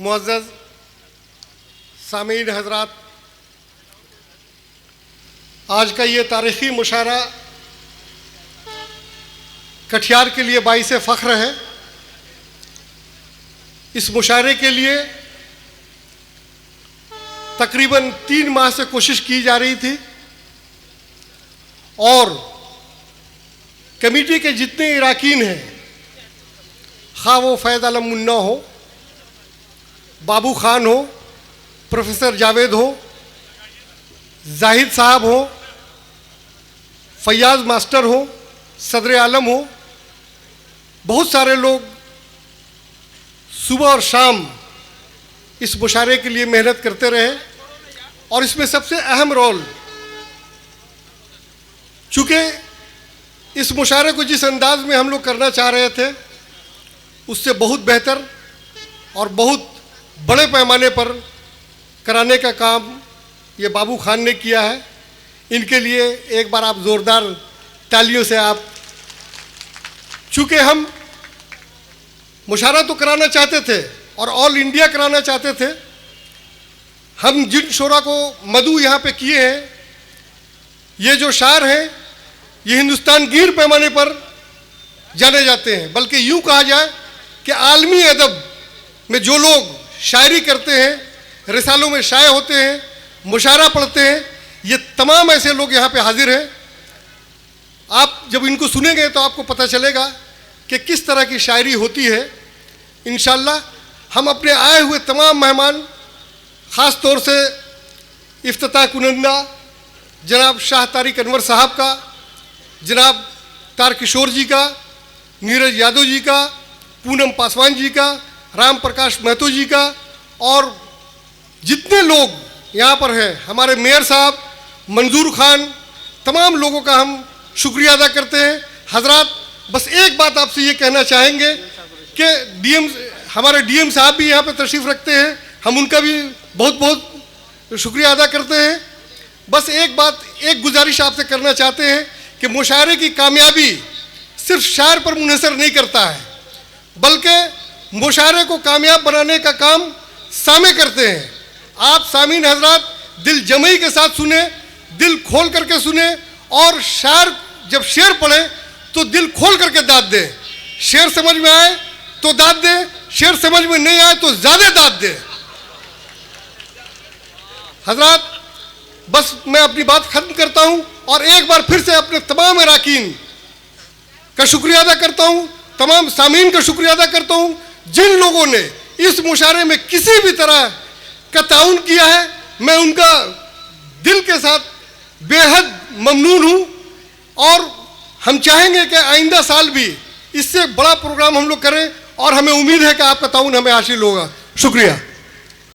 मुअज़्ज़ज़ सामीन हज़रात, आज का ये तारीख़ी मुशायरा कटिहार के लिए बाइस फ़ख्र है। इस मुशायरे के लिए तकरीबन 3 माह से कोशिश की जा रही थी और कमेटी के जितने इराकीन हैं, खा वो फैज़ आलम मुन्ना हो, बाबू खान हो, प्रोफेसर जावेद हो, जाहिद साहब हो, फैयाज मास्टर हो, सदर आलम हो, बहुत सारे लोग सुबह और शाम इस मुशायरे के लिए मेहनत करते रहे। और इसमें सबसे अहम रोल, चूँकि इस मुशायरे को जिस अंदाज में हम लोग करना चाह रहे थे उससे बहुत बेहतर और बहुत बड़े पैमाने पर कराने का काम ये बाबू खान ने किया है। इनके लिए एक बार आप ज़ोरदार तालियों से आप, चूँकि हम मुशायरा तो कराना चाहते थे और ऑल इंडिया कराना चाहते थे, हम जिन शोरा को मदऊ यहाँ पे किए हैं, ये जो शायर हैं ये हिंदुस्तान गिर पैमाने पर जाने जाते हैं। बल्कि यूँ कहा जाए कि आलमी अदब में जो लोग शायरी करते हैं, रिसालों में शाये होते हैं, मुशायरा पढ़ते हैं, ये तमाम ऐसे लोग यहाँ पे हाजिर हैं। आप जब इनको सुनेंगे तो आपको पता चलेगा कि किस तरह की शायरी होती है। इंशाअल्लाह हम अपने आए हुए तमाम मेहमान, ख़ास तौर से इफ्तिताह कुनंदा जनाब शाह तारिक अनवर साहब का, जनाब तारकिशोर जी का, नीरज यादव जी का, पूनम पासवान जी का, राम प्रकाश महतो जी का, और जितने लोग यहाँ पर हैं, हमारे मेयर साहब, मंजूर खान, तमाम लोगों का हम शुक्रिया अदा करते हैं। हजरात, बस एक बात आपसे ये कहना चाहेंगे कि हमारे डीएम साहब भी यहाँ पे तशरीफ़ रखते हैं, हम उनका भी बहुत बहुत शुक्रिया अदा करते हैं। बस एक बात, एक गुजारिश आपसे करना चाहते हैं कि मुशायरे की कामयाबी सिर्फ शायर पर मुनहसर नहीं करता है, बल्कि मुशायरे को कामयाब बनाने का काम सामे करते हैं। आप सामीन हजरात दिल जमई के साथ सुने, दिल खोल करके सुने, और शायर जब शेर पढ़े तो दिल खोल करके दाद दे। शेर समझ में आए तो दाद दे, शेर समझ में नहीं आए तो ज़्यादा दाद दे। हजरात, बस मैं अपनी बात ख़त्म करता हूँ और एक बार फिर से अपने तमाम अराकीन का शुक्रिया अदा करता हूँ, तमाम सामीन का शुक्रिया अदा करता हूँ जिन लोगों ने इस मुशायरे में किसी भी तरह का ताउन किया है। मैं उनका दिल के साथ बेहद ममनून हूँ और हम चाहेंगे कि आइंदा साल भी इससे बड़ा प्रोग्राम हम लोग करें और हमें उम्मीद है कि आपका ताउन हमें हासिल होगा। शुक्रिया।